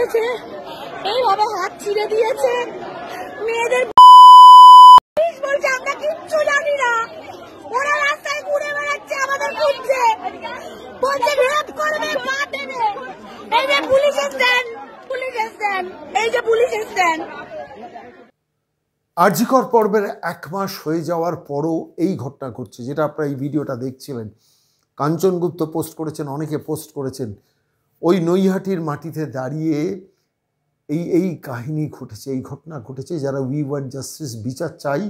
দিয়েছে, এইভাবে হাত ছিঁড়ে দিয়েছে। মেয়েদের বলছে আমরা কিচ্ছু জানি না, ওরা রাস্তায় ঘুরে বেড়াচ্ছে, আমাদের খুঁজছে, বলছে রেপ করবে, পা দেবে। এই যে পুলিশ এসছেন, এই যে পুলিশ এসছেন। আর জি কর পর্বের 1 মাস হয়ে যাওয়ার পরও এই ঘটনা ঘটছে, যেটা আপনারা এই ভিডিওটা দেখছিলেন। কাঞ্চন গুপ্ত পোস্ট করেছেন, অনেকে পোস্ট করেছেন। ওই নৈহাটির মাটিতে দাঁড়িয়ে এই কাহিনী ঘটেছে, এই ঘটনা ঘটেছে। যারা উই ওয়ান্ট জাস্টিস, বিচার চাই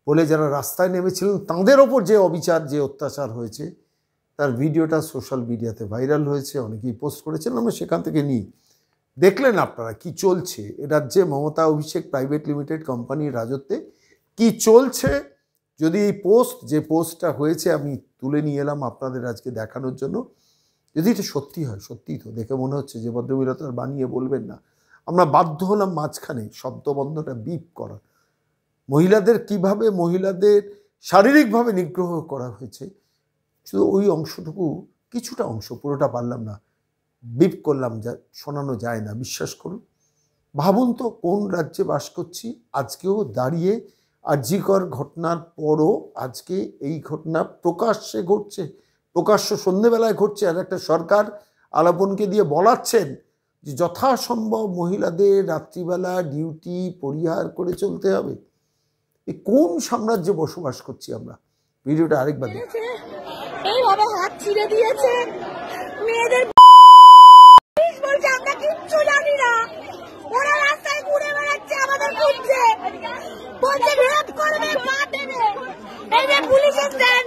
বলে যারা রাস্তায় নেমেছিলেন, তাঁদের ওপর যে অবিচার, যে অত্যাচার হয়েছে, তার ভিডিওটা সোশ্যাল মিডিয়াতে ভাইরাল হয়েছে, অনেকেই পোস্ট করেছেন। আমরা সেখান থেকে নিই। দেখলেন আপনারা কি চলছে এ রাজ্যে মমতা অভিষেক প্রাইভেট লিমিটেড কোম্পানির রাজত্বে, কি চলছে। যদি এই যে পোস্টটা হয়েছে আমি তুলে নিয়ে এলাম আপনাদের আজকে দেখানোর জন্য। যদি এটা সত্যি হয়, সত্যিই তো দেখে মনে হচ্ছে যে ভদ্রমহিলা তো আর বানিয়ে বলবেন না। আমরা বাধ্য হলাম মাঝখানে শব্দবন্ধটা বিপ করা। মহিলাদের শারীরিকভাবে নিগ্রহ করা হয়েছে, শুধু ওই অংশটুকু, কিছুটা অংশ, পুরোটা পারলাম না, বিপ করলাম, যা শোনানো যায় না, বিশ্বাস করুন। ভাবুন তো কোন রাজ্যে বাস করছি। আজকেও দাঁড়িয়ে আর জি কর ঘটনার পরও আজকে এই ঘটনা প্রকাশ্যে ঘটছে, প্রকাশ্য সন্ধ্যেবেলায় ঘটছে। আর একটা সরকার আলাপনকে দিয়ে বলাচ্ছেন যে যথাসম্ভব মহিলাদের রাত্রিবেলা ডিউটি পরিহার করে চলতে হবে। এই কোন সাম্রাজ্যে বসবাস করছি আমরা? ভিডিওটা আরেকবার দেখুন। এইভাবে হাত ছিঁড়ে দিয়েছে। মেয়েদের বলছে আমরা কিচ্ছু জানি না, ওরা রাস্তায় ঘুরে বেড়াচ্ছে, আমাদের খুঁজছে, বলছে রেপ করবে, পা দেবে। এই যে পুলিশ এসছেন,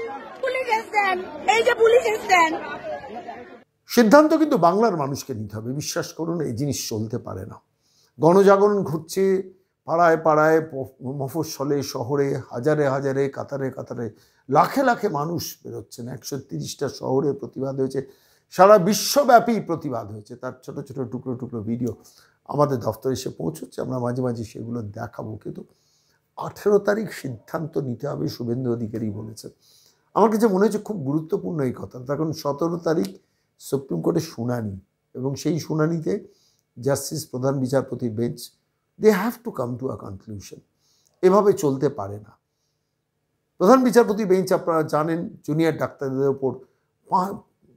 এই যে পুলিশ এসছেন। সিদ্ধান্ত কিন্তু বাংলার মানুষকে নিতে হবে, বিশ্বাস করুন। এই জিনিস চলতে পারে না। গণজাগরণ ঘটছে পাড়ায় পাড়ায়, মফস্বলে, শহরে, হাজারে হাজারে, কাতারে কাতারে, লাখে লাখে মানুষ বেরোচ্ছেন। 130টা শহরে প্রতিবাদ হয়েছে, সারা বিশ্বব্যাপী প্রতিবাদ হয়েছে। তার ছোট ছোট টুকরো টুকরো ভিডিও আমাদের দফতরে এসে পৌঁছচ্ছে, আমরা মাঝে মাঝে সেগুলো দেখাবো। কিন্তু 18 তারিখ সিদ্ধান্ত নিতে হবে, শুভেন্দু অধিকারী বলেছেন। আমার কাছে মনে হচ্ছে খুব গুরুত্বপূর্ণ এই কথা। তখন 17 তারিখ সুপ্রিম কোর্টে শুনানি, এবং সেই শুনানিতে জাস্টিস প্রধান বিচারপতির bench, they have to come to a conclusion. এভাবে চলতে পারে না। প্রধান বিচারপতি বেঞ্চ, আপনারা জানেন, জুনিয়র ডাক্তারদের ওপর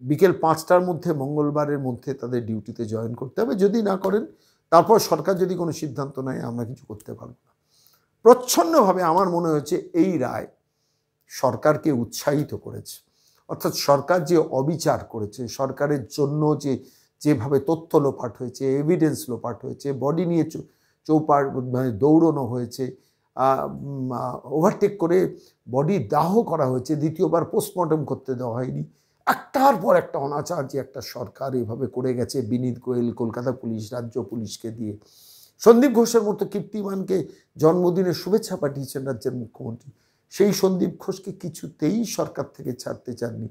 বিকেল 5টার মধ্যে, মঙ্গলবারের মধ্যে তাদের ডিউটিতে জয়েন করতে হবে। যদি না করেন, তারপর সরকার যদি কোনো সিদ্ধান্ত নেয়, আমরা কিছু করতে পারব না। প্রচ্ছন্নভাবে আমার মনে হয়েছে এই রায় সরকারকে উৎসাহিত করেছে। অর্থাৎ সরকার যে অবিচার করেছে, সরকারের জন্য যেভাবে তথ্য লোপাট হয়েছে, এভিডেন্স লোপাট হয়েছে, বডি নিয়ে মানে দৌড়ানো হয়েছে, ওভারটেক করে বডি দাহ করা হয়েছে, দ্বিতীয়বার পোস্টমর্টম করতে দেওয়া হয়নি, একটার পর একটা অনাচার যে একটা সরকার এভাবে করে গেছে। বিনীত গোয়েল কলকাতা পুলিশ, রাজ্য পুলিশকে দিয়ে, সন্দীপ ঘোষের মতো কীর্তিমানকে জন্মদিনের শুভেচ্ছা পাঠিয়েছেন রাজ্যের মুখ্যমন্ত্রী। সেই সন্দীপ ঘোষকে কিছুতেই সরকার থেকে ছাড়তে চাননি।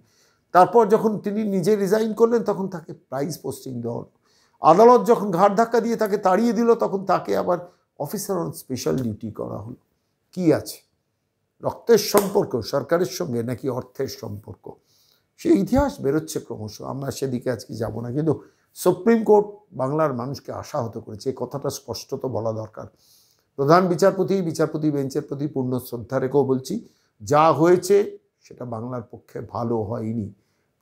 তারপর যখন তিনি নিজে রিজাইন করলেন, তখন তাকে প্রাইজ পোস্টিং দেওয়া হলো। আদালত যখন ঘাট ধাক্কা দিয়ে তাকে তাড়িয়ে দিল, তখন তাকে আবার অফিসার অন স্পেশাল ডিউটি করা হলো। কি আছে? রক্তের সম্পর্ক সরকারের সঙ্গে নাকি অর্থের সম্পর্ক? সেই ইতিহাস বেরোচ্ছে ক্রমশ, আমরা সেদিকে আজকে যাব না। কিন্তু সুপ্রিম কোর্ট বাংলার মানুষকে আশাহত করেছে, এই কথাটা স্পষ্টত বলা দরকার। প্রধান বিচারপতি বেঞ্চের প্রতি পূর্ণ শ্রদ্ধা রেখেও বলছি, যা হয়েছে সেটা বাংলার পক্ষে ভালো হয়নি।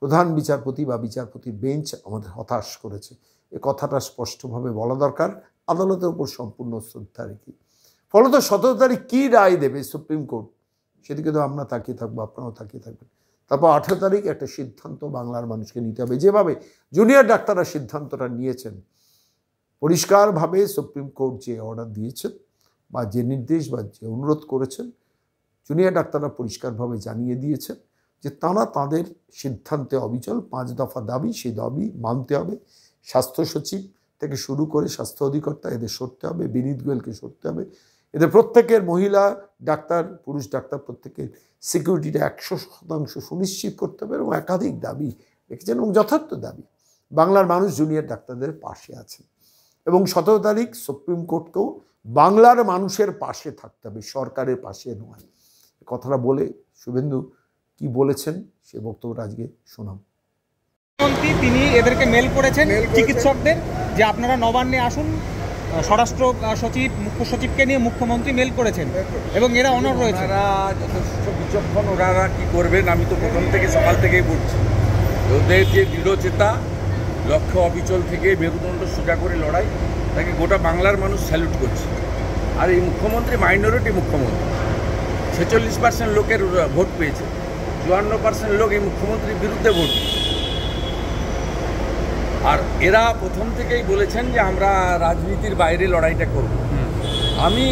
প্রধান বিচারপতি বা বিচারপতির বেঞ্চ আমাদের হতাশ করেছে, এ কথাটা স্পষ্টভাবে বলা দরকার, আদালতের উপর সম্পূর্ণ শ্রদ্ধা রেখে। ফলত 17 তারিখ কী রায় দেবে সুপ্রিম কোর্ট, সেদিকে তো আমরা তাকিয়ে থাকবো, আপনারাও তাকিয়ে থাকবেন। তারপর 18 তারিখ একটা সিদ্ধান্ত বাংলার মানুষকে নিতে হবে। যেভাবে জুনিয়র ডাক্তাররা সিদ্ধান্তটা নিয়েছেন, পরিষ্কারভাবে সুপ্রিম কোর্ট যে অর্ডার দিয়েছেন বা যে নির্দেশ বা যে অনুরোধ করেছেন, জুনিয়র ডাক্তাররা পরিষ্কারভাবে জানিয়ে দিয়েছেন যে তাঁরা তাঁদের সিদ্ধান্তে অবিচল। 5 দফা দাবি, সেই দাবি মানতে হবে। স্বাস্থ্য সচিব থেকে শুরু করে স্বাস্থ্য অধিকর্তা, এদের সরতে হবে। বিনীত গোয়েলকে সরতে হবে। এদের প্রত্যেকের, মহিলা ডাক্তার, পুরুষ ডাক্তার, প্রত্যেকের সিকিউরিটিটা 100% সুনিশ্চিত করতে হবে। এবং একাধিক দাবি রেখেছেন এবং যথার্থ দাবি। বাংলার মানুষ জুনিয়র ডাক্তারদের পাশে আছেন। এবং 17 তারিখ সুপ্রিম কোর্টকেও বাংলার মানুষের পাশে থাকতে হবে, সরকারের পাশে নয়। কথাটা বলে শুভেন্দু কি বলেছেন সে বক্তব্যটা আজকে শোনাব। মন্ত্রী তিনি এদেরকে মেল করেছেন চিকিৎসকদের যে আপনারা নবান্নে আসুন, স্বরাষ্ট্র সচিব মুখ্য সচিবকে নিয়ে মুখ্যমন্ত্রী মেল করেছেন এবং এরা অনড় রয়েছে। ওনারা যথেষ্ট বিচক্ষণ, ওনারা কী করবেন আমি তো প্রথম থেকে সকাল থেকেই বলছি। ওদের যে দৃঢ়চেতা, লক্ষ্য অবিচল থেকে মেরুদণ্ড সোজা করে লড়াই, তাকে গোটা বাংলার মানুষ স্যালুট করছে। আর এই মুখ্যমন্ত্রী মাইনরিটি মুখ্যমন্ত্রী, 46% লোকের ভোট পেয়েছে, 54% লোক এই মুখ্যমন্ত্রীর বিরুদ্ধে ভোট দিয়েছে। আর এরা প্রথম থেকেই বলেছেন যে আমরা রাজনীতির বাইরে লড়াইটা করব। আমি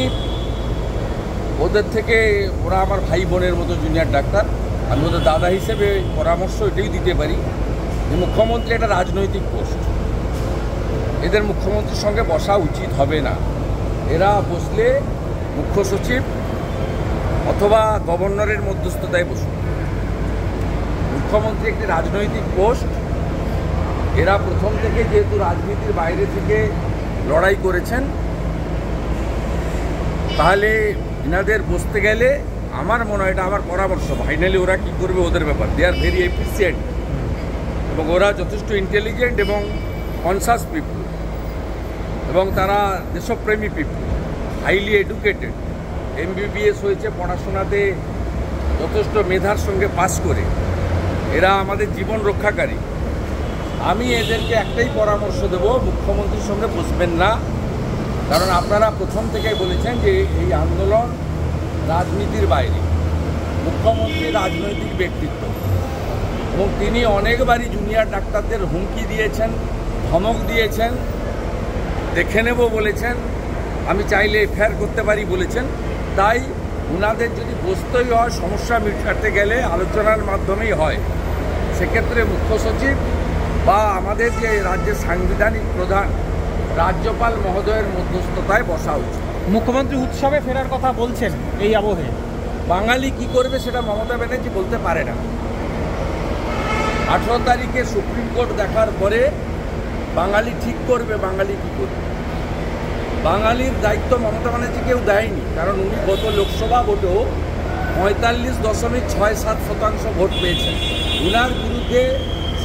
ওদের থেকে, ওরা আমার ভাই বোনের মতো জুনিয়র ডাক্তার, আমি ওদের দাদা হিসেবে পরামর্শ এটাই দিতে পারি যে মুখ্যমন্ত্রী একটা রাজনৈতিক পোস্ট, এদের মুখ্যমন্ত্রীর সঙ্গে বসা উচিত হবে না। এরা বসলে মুখ্য সচিব অথবা গভর্নরের মধ্যস্থতায় বসুন। মুখ্যমন্ত্রী একটি রাজনৈতিক পোস্ট, এরা প্রথম থেকে যেহেতু রাজনীতির বাইরে থেকে লড়াই করেছেন, তাহলে এনাদের বসতে গেলে আমার মনে হয়, এটা আমার পরামর্শ, ফাইনালি ওরা কী করবে ওদের ব্যাপার। দে আর ভেরি এফিসিয়েন্ট এবং ওরা যথেষ্ট ইন্টেলিজেন্ট এবং কনসাস পিপুল এবং তারা দেশপ্রেমী পিপুল, হাইলি এডুকেটেড, MBBS হয়েছে, পড়াশোনাতে যথেষ্ট মেধার সঙ্গে পাস করে এরা আমাদের জীবন রক্ষাকারী। আমি এদেরকে একটাই পরামর্শ দেব, মুখ্যমন্ত্রীর সঙ্গে বসবেন না, কারণ আপনারা প্রথম থেকেই বলেছেন যে এই আন্দোলন রাজনীতির বাইরে। মুখ্যমন্ত্রী রাজনৈতিক ব্যক্তিত্ব এবং তিনি অনেকবারই জুনিয়র ডাক্তারদের হুমকি দিয়েছেন, ধমক দিয়েছেন, দেখে নেব বলেছেন, আমি চাইলে FIR করতে পারি বলেছেন। তাই ওনাদের যদি বসতেই হয়, সমস্যা মেটাতে গেলে আলোচনার মাধ্যমেই হয়, সেক্ষেত্রে মুখ্য সচিব বা আমাদের যে রাজ্যের সাংবিধানিক প্রধান রাজ্যপাল মহোদয়ের মধ্যস্থতায় বসা উচিত। মুখ্যমন্ত্রী উৎসবে ফেরার কথা বলছেন এই আবহে। বাঙালি কি করবে সেটা মমতা ব্যানার্জি বলতে পারে না। 18 তারিখে সুপ্রিম কোর্ট দেখার পরে বাঙালি ঠিক করবে বাঙালি কি করবে। বাঙালির দায়িত্ব মমতা ব্যানার্জি কেউ দেয়নি, কারণ উনি গত লোকসভা ভোটেও 45.67% ভোট পেয়েছেন। উনার বিরুদ্ধে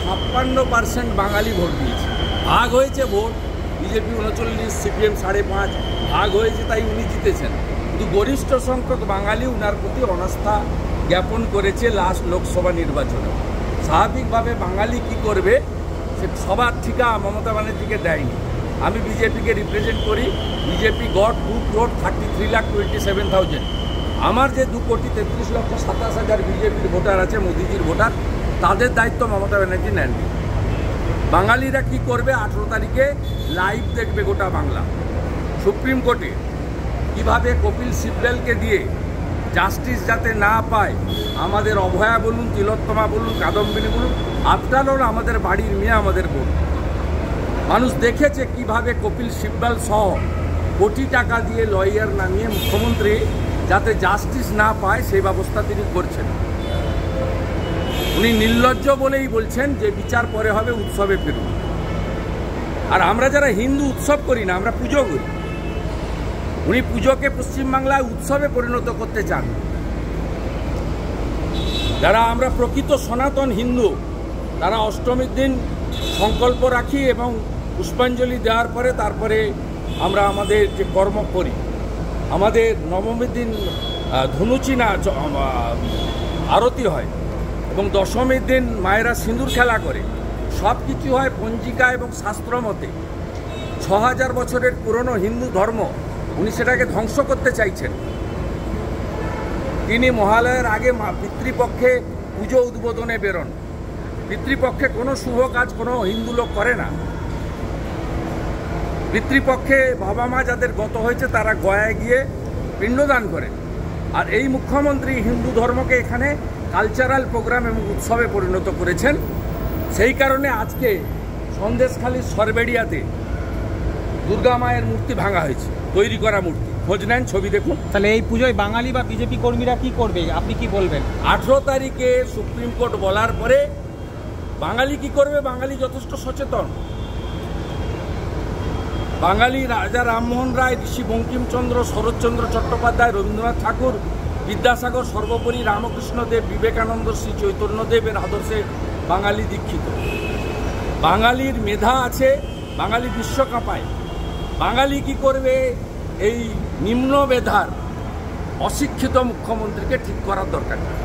56% বাঙালি ভোট দিয়েছে। ভাগ হয়েছে ভোট, বিজেপি 39, CPM 5.5 ভাগ হয়েছে, তাই উনি জিতেছেন। কিন্তু গরিষ্ঠ সংখ্যক বাঙালি উনার প্রতি অনাস্থা জ্ঞাপন করেছে লাস্ট লোকসভা নির্বাচনে। স্বাভাবিকভাবে বাঙালি কি করবে সে সবার ঠিকা মমতা ব্যানার্জিকে দেয়নি। আমি বিজেপিকে রিপ্রেজেন্ট করি, বিজেপি গট 2 crore 33,27,000। আমার যে 2,33,27,000 বিজেপির ভোটার আছে, মোদিজির ভোটার, তাদের দায়িত্ব মমতা ব্যানার্জি নেননি। বাঙালিরা কি করবে 18 তারিখে লাইভ দেখবে গোটা বাংলা। সুপ্রিম কোর্টে কীভাবে কপিল সিব্বলকে দিয়ে জাস্টিস যাতে না পায়, আমাদের অভয়া বলুন, তিলোত্তমা বলুন, কাদম্বিনী বলুন, আফটার অল আমাদের বাড়ির মেয়ে, আমাদের বোন। মানুষ দেখেছে কিভাবে কপিল সিব্বল সহ কোটি টাকা দিয়ে লয়ার নামিয়ে মুখ্যমন্ত্রী যাতে জাস্টিস না পায় সেই ব্যবস্থা তিনি করছেন। উনি নির্লজ্জ বলেই বলছেন যে বিচার পরে হবে, উৎসবে ফিরুন। আর আমরা যারা হিন্দু উৎসব করি না, আমরা পুজো করি। উনি পুজোকে পশ্চিমবাংলায় উৎসবে পরিণত করতে চান। যারা আমরা প্রকৃত সনাতন হিন্দু, তারা অষ্টমীর দিন সংকল্প রাখি এবং পুষ্পাঞ্জলি দেওয়ার পরে তারপরে আমরা আমাদের যে কর্ম করি। আমাদের নবমীর দিন ধনুচি না আরতি হয় এবং দশমীর দিন মায়েরা সিঁদুর খেলা করে। সব কিছু হয় পঞ্জিকা এবং শাস্ত্র মতে। 6000 বছরের পুরনো হিন্দু ধর্ম উনি সেটাকে ধ্বংস করতে চাইছেন। তিনি মহালয়ের আগে পিতৃপক্ষে পুজো উদ্বোধনে বেরোন। পিতৃপক্ষে কোনো শুভ কাজ কোনো হিন্দু লোক করে না। পিতৃপক্ষে বাবা মা যাদের গত হয়েছে তারা গয়ায় গিয়ে পিণ্ডদান করেন। আর এই মুখ্যমন্ত্রী হিন্দু ধর্মকে এখানে কালচারাল প্রোগ্রাম এবং উৎসবে পরিণত করেছেন। সেই কারণে আজকে সন্দেশখালীর সরবেড়িয়াতে দুর্গা মায়ের মূর্তি ভাঙা হয়েছে, তৈরি করা মূর্তি। খোঁজ নেন, ছবি দেখুন। তাহলে এই পুজোয় বাঙালি বা বিজেপি কর্মীরা কি করবে, আপনি কি বলবেন? 18 তারিখে সুপ্রিম কোর্ট বলার পরে বাঙালি কি করবে, বাঙালি যথেষ্ট সচেতন। বাঙালি রাজা রামমোহন রায়, ঋষি বঙ্কিমচন্দ্র, শরৎচন্দ্র চট্টোপাধ্যায়, রবীন্দ্রনাথ ঠাকুর, বিদ্যাসাগর, সর্বোপরি রামকৃষ্ণ দেব, বিবেকানন্দ, শ্রী চৈতন্যদেবের আদর্শে বাঙালি দীক্ষিত। বাঙালির মেধা আছে, বাঙালি বিশ্বকাপায়। বাঙালি কি করবে? এই নিম্ন মেধার অশিক্ষিত মুখ্যমন্ত্রীকে ঠিক করার দরকার নেই।